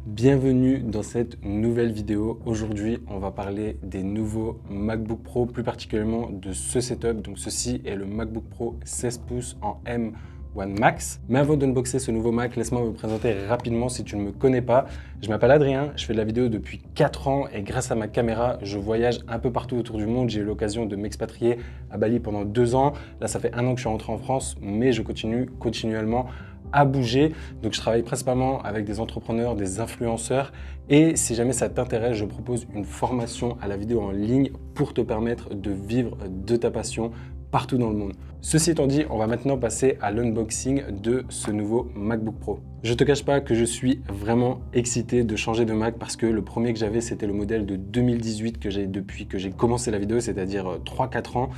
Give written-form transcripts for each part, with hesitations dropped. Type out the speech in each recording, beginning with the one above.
Bienvenue dans cette nouvelle vidéo. Aujourd'hui, on va parler des nouveaux MacBook Pro, plus particulièrement de ce setup. Donc ceci est le MacBook Pro 16 pouces en M1 Max. Mais avant d'unboxer ce nouveau Mac, laisse-moi me présenter rapidement si tu ne me connais pas. Je m'appelle Adrien, je fais de la vidéo depuis 4 ans et grâce à ma caméra, je voyage un peu partout autour du monde. J'ai eu l'occasion de m'expatrier à Bali pendant 2 ans. Là, ça fait 1 an que je suis rentré en France, mais je continue continuellement à bouger. Donc je travaille principalement avec des entrepreneurs, des influenceurs et si jamais ça t'intéresse, je propose une formation à la vidéo en ligne pour te permettre de vivre de ta passion partout dans le monde. Ceci étant dit, on va maintenant passer à l'unboxing de ce nouveau MacBook Pro. Je te cache pas que je suis vraiment excité de changer de Mac parce que le premier que j'avais, c'était le modèle de 2018 que j'ai depuis que j'ai commencé la vidéo, c'est-à-dire 3-4 ans.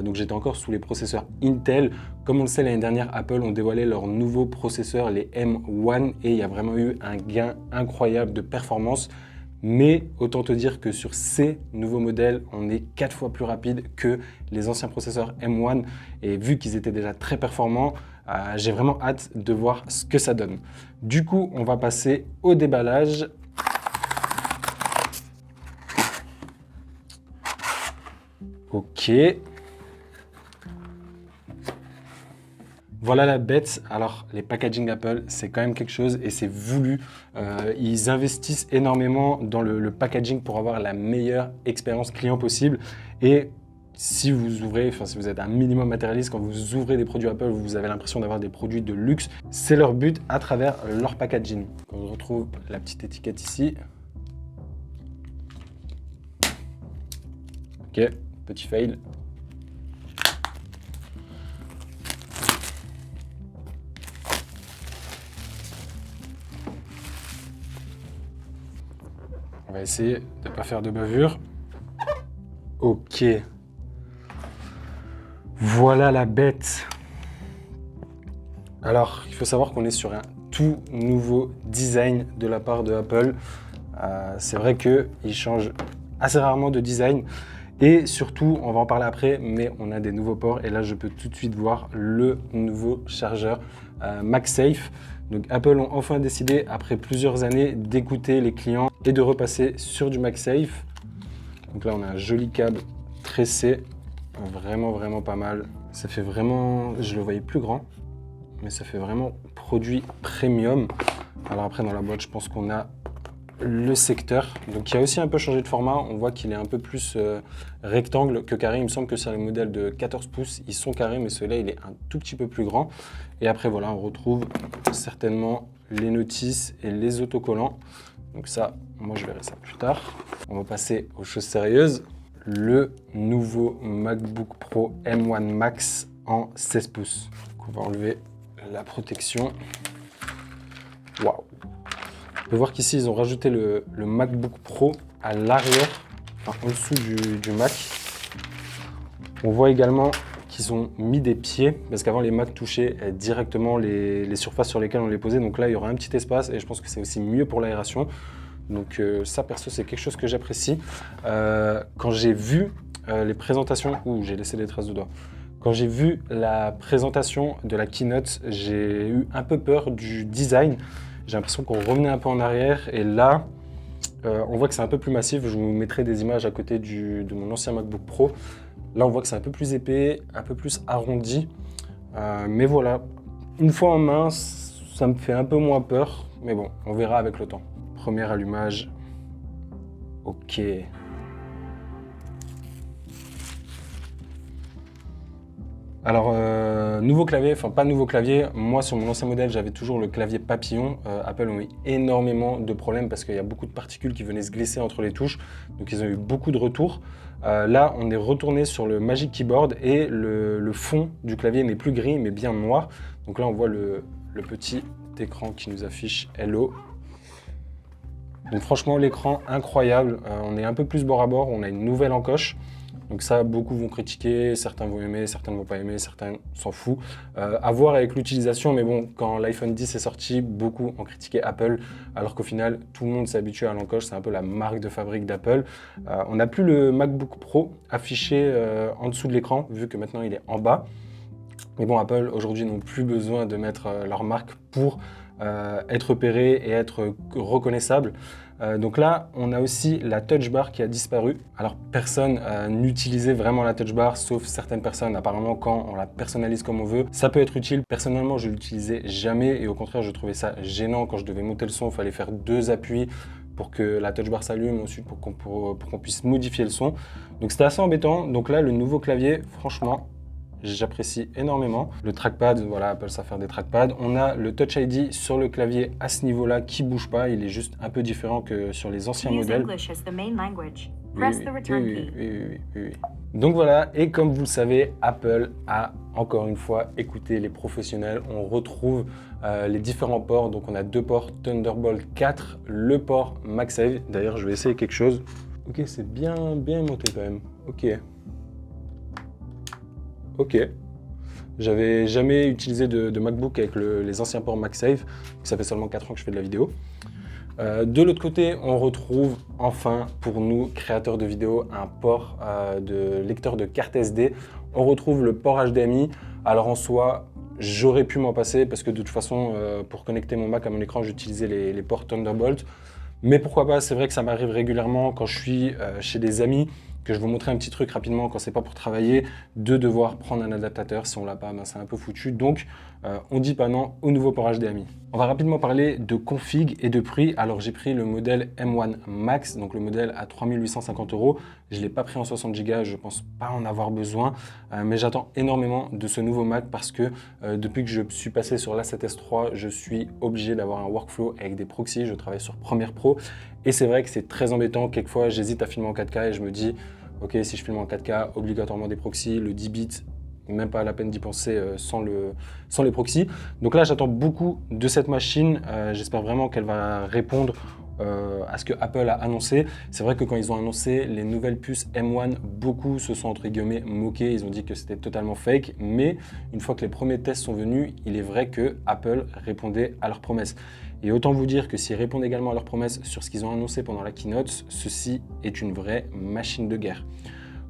Donc j'étais encore sous les processeurs Intel. Comme on le sait, l'année dernière, Apple ont dévoilé leurs nouveaux processeurs, les M1, et il y a vraiment eu un gain incroyable de performance. Mais autant te dire que sur ces nouveaux modèles, on est 4 fois plus rapide que les anciens processeurs M1. Et vu qu'ils étaient déjà très performants, j'ai vraiment hâte de voir ce que ça donne. Du coup, on va passer au déballage. Ok. Voilà la bête. Alors, les packaging Apple, c'est quand même quelque chose et c'est voulu. Ils investissent énormément dans le packaging pour avoir la meilleure expérience client possible. Et si vous ouvrez, si vous êtes un minimum matérialiste, quand vous ouvrez des produits Apple, vous avez l'impression d'avoir des produits de luxe. C'est leur but à travers leur packaging. On retrouve la petite étiquette ici. Ok, petit fail. On va essayer de ne pas faire de bavure. Ok. Voilà la bête. Alors, il faut savoir qu'on est sur un tout nouveau design de la part de Apple. C'est vrai qu'ils changent assez rarement de design. Et surtout, on va en parler après, mais on a des nouveaux ports. Et là, je peux tout de suite voir le nouveau chargeur MagSafe. Donc Apple ont enfin décidé, après plusieurs années, d'écouter les clients et de repasser sur du MagSafe. Donc là, on a un joli câble tressé, vraiment pas mal. Ça fait vraiment, je le voyais plus grand, mais ça fait vraiment produit premium. Alors après, dans la boîte, je pense qu'on a le secteur. Donc il a aussi un peu changé de format. On voit qu'il est un peu plus rectangle que carré. Il me semble que sur les modèles de 14 pouces, ils sont carrés, mais celui-là, il est un tout petit peu plus grand. Et après, voilà, on retrouve certainement les notices et les autocollants. Donc ça, moi, je verrai ça plus tard. On va passer aux choses sérieuses. Le nouveau MacBook Pro M1 Max en 16 pouces. Donc on va enlever la protection. Waouh! On peut voir qu'ici, ils ont rajouté le MacBook Pro à l'arrière, enfin en dessous du Mac. On voit également qu'ils ont mis des pieds, parce qu'avant, les Macs touchaient directement les surfaces sur lesquelles on les posait. Donc là, il y aura un petit espace et je pense que c'est aussi mieux pour l'aération. Donc ça, perso, c'est quelque chose que j'apprécie. Quand j'ai vu les présentations... Ouh, j'ai laissé des traces de doigts. Quand j'ai vu la présentation de la keynote, j'ai eu un peu peur du design. J'ai l'impression qu'on revenait un peu en arrière et là, on voit que c'est un peu plus massif. Je vous mettrai des images à côté de mon ancien MacBook Pro. Là, on voit que c'est un peu plus épais, un peu plus arrondi. Mais voilà, une fois en main, ça me fait un peu moins peur. Mais bon, on verra avec le temps. Premier allumage. Ok. Alors, nouveau clavier, enfin pas nouveau clavier, moi sur mon ancien modèle j'avais toujours le clavier papillon. Apple ont eu énormément de problèmes parce qu'il y a beaucoup de particules qui venaient se glisser entre les touches, donc ils ont eu beaucoup de retours. Là on est retourné sur le Magic Keyboard et le fond du clavier n'est plus gris mais bien noir. Donc là on voit le petit écran qui nous affiche Hello. Donc franchement l'écran incroyable, on est un peu plus bord à bord, on a une nouvelle encoche. Donc ça, beaucoup vont critiquer, certains vont aimer, certains ne vont pas aimer, certains s'en foutent. À voir avec l'utilisation, mais bon, quand l'iPhone 10 est sorti, beaucoup ont critiqué Apple, alors qu'au final, tout le monde s'est habitué à l'encoche, c'est un peu la marque de fabrique d'Apple. On n'a plus le MacBook Pro affiché en dessous de l'écran, vu que maintenant il est en bas. Mais bon, Apple, aujourd'hui, n'ont plus besoin de mettre leur marque pour être repéré et être reconnaissable. Donc là, on a aussi la touch bar qui a disparu. Alors personne n'utilisait vraiment la touch bar, sauf certaines personnes. Apparemment, quand on la personnalise comme on veut, ça peut être utile. Personnellement, je l'utilisais jamais et au contraire, je trouvais ça gênant. Quand je devais monter le son, il fallait faire 2 appuis pour que la touch bar s'allume, ensuite pour qu'on puisse modifier le son. Donc c'était assez embêtant. Donc là, le nouveau clavier, franchement, j'apprécie énormément. Le trackpad, voilà, Apple sait faire des trackpads. On a le Touch ID sur le clavier à ce niveau-là qui bouge pas. Il est juste un peu différent que sur les anciens modèles. Oui. Donc voilà, et comme vous le savez, Apple a encore une fois écouté les professionnels. On retrouve les différents ports. Donc on a 2 ports Thunderbolt 4, le port MagSafe. D'ailleurs, je vais essayer quelque chose. Ok, c'est bien monté quand même. Ok. J'avais jamais utilisé de MacBook avec les anciens ports MagSafe. Ça fait seulement 4 ans que je fais de la vidéo. De l'autre côté, on retrouve enfin, pour nous, créateurs de vidéos, un port de lecteur de carte SD. On retrouve le port HDMI. Alors en soi, j'aurais pu m'en passer parce que de toute façon, pour connecter mon Mac à mon écran, j'utilisais les ports Thunderbolt. Mais pourquoi pas, c'est vrai que ça m'arrive régulièrement quand je suis chez des amis, que je veux montrer un petit truc rapidement quand c'est pas pour travailler, de devoir prendre un adaptateur. Si on l'a pas, ben c'est un peu foutu. Donc, on dit pas non au nouveau port HDMI. On va rapidement parler de config et de prix. Alors, j'ai pris le modèle M1 Max, donc le modèle à 3 850 €. Je ne l'ai pas pris en 60 Go, je pense pas en avoir besoin. Mais j'attends énormément de ce nouveau Mac parce que depuis que je suis passé sur l'A7S III, je suis obligé d'avoir un workflow avec des proxys. Je travaille sur Premiere Pro et c'est vrai que c'est très embêtant. Quelquefois, j'hésite à filmer en 4K et je me dis, ok, si je filme en 4K, obligatoirement des proxys, le 10 bits, même pas la peine d'y penser sans les proxys. Donc là, j'attends beaucoup de cette machine. J'espère vraiment qu'elle va répondre à ce que Apple a annoncé. C'est vrai que quand ils ont annoncé les nouvelles puces M1, beaucoup se sont entre guillemets moqués. Ils ont dit que c'était totalement fake. Mais une fois que les premiers tests sont venus, il est vrai que Apple répondait à leurs promesses. Et autant vous dire que s'ils répondent également à leurs promesses sur ce qu'ils ont annoncé pendant la keynote, ceci est une vraie machine de guerre.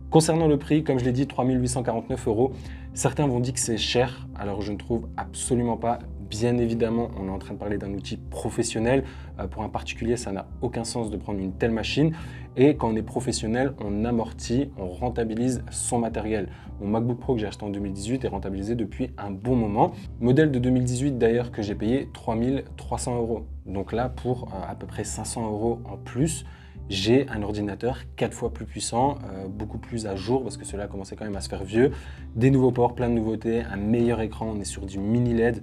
Concernant le prix, comme je l'ai dit, 3 849 €. Certains vont dire que c'est cher, alors je ne trouve absolument pas. Bien évidemment, on est en train de parler d'un outil professionnel. Pour un particulier, ça n'a aucun sens de prendre une telle machine. Et quand on est professionnel, on amortit, on rentabilise son matériel. Mon MacBook Pro que j'ai acheté en 2018 est rentabilisé depuis un bon moment. Modèle de 2018 d'ailleurs que j'ai payé 3 300 €. Donc là, pour à peu près 500 € en plus, j'ai un ordinateur 4 fois plus puissant, beaucoup plus à jour parce que cela commençait quand même à se faire vieux. Des nouveaux ports, plein de nouveautés, un meilleur écran, on est sur du mini LED.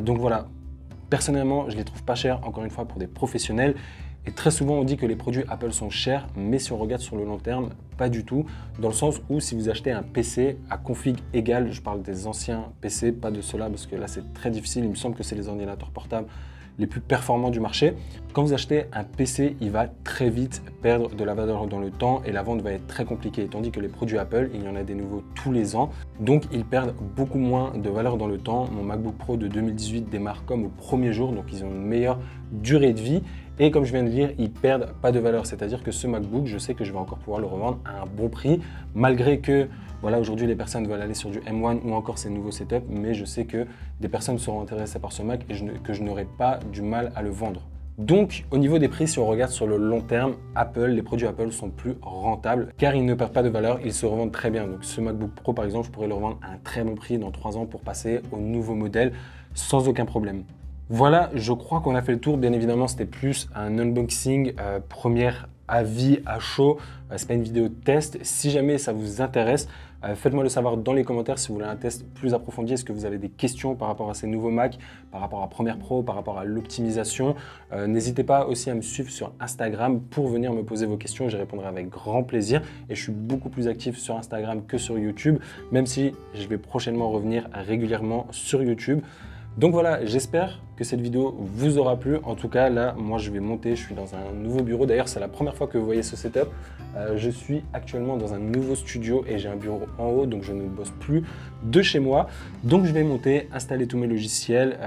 Donc voilà, personnellement, je les trouve pas chers, encore une fois, pour des professionnels. Et très souvent, on dit que les produits Apple sont chers, mais si on regarde sur le long terme, pas du tout. Dans le sens où si vous achetez un PC à config égale, je parle des anciens PC, pas de ceux-là, parce que là, c'est très difficile. Il me semble que c'est les ordinateurs portables les plus performants du marché. Quand vous achetez un PC, il va très vite perdre de la valeur dans le temps et la vente va être très compliquée. Tandis que les produits Apple, il y en a des nouveaux tous les ans. Donc, ils perdent beaucoup moins de valeur dans le temps. Mon MacBook Pro de 2018 démarre comme au premier jour, donc ils ont une meilleure durée de vie. Et comme je viens de dire, ils perdent pas de valeur. C'est-à-dire que ce MacBook, je sais que je vais encore pouvoir le revendre à un bon prix, malgré que voilà, aujourd'hui, les personnes veulent aller sur du M1 ou encore ces nouveaux setups, mais je sais que des personnes seront intéressées par ce Mac et que je n'aurai pas du mal à le vendre. Donc, au niveau des prix, si on regarde sur le long terme, les produits Apple sont plus rentables car ils ne perdent pas de valeur, ils se revendent très bien. Donc, ce MacBook Pro, par exemple, je pourrais le revendre à un très bon prix dans 3 ans pour passer au nouveau modèle sans aucun problème. Voilà, je crois qu'on a fait le tour. Bien évidemment, c'était plus un unboxing, première avis à chaud. C'est pas une vidéo de test. Si jamais ça vous intéresse, faites-moi le savoir dans les commentaires si vous voulez un test plus approfondi. Est-ce que vous avez des questions par rapport à ces nouveaux Mac, par rapport à Premiere Pro, par rapport à l'optimisation? N'hésitez pas aussi à me suivre sur Instagram pour venir me poser vos questions. J'y répondrai avec grand plaisir. Et je suis beaucoup plus actif sur Instagram que sur YouTube, même si je vais prochainement revenir régulièrement sur YouTube. Donc voilà, j'espère que cette vidéo vous aura plu. En tout cas, là, moi, je vais monter. Je suis dans un nouveau bureau. D'ailleurs, c'est la première fois que vous voyez ce setup. Je suis actuellement dans un nouveau studio et j'ai un bureau en haut, donc je ne bosse plus de chez moi. Donc, je vais monter, installer tous mes logiciels,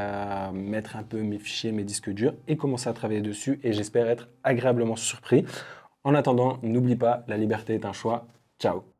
mettre un peu mes fichiers, mes disques durs et commencer à travailler dessus. Et j'espère être agréablement surpris. En attendant, n'oublie pas, la liberté est un choix. Ciao!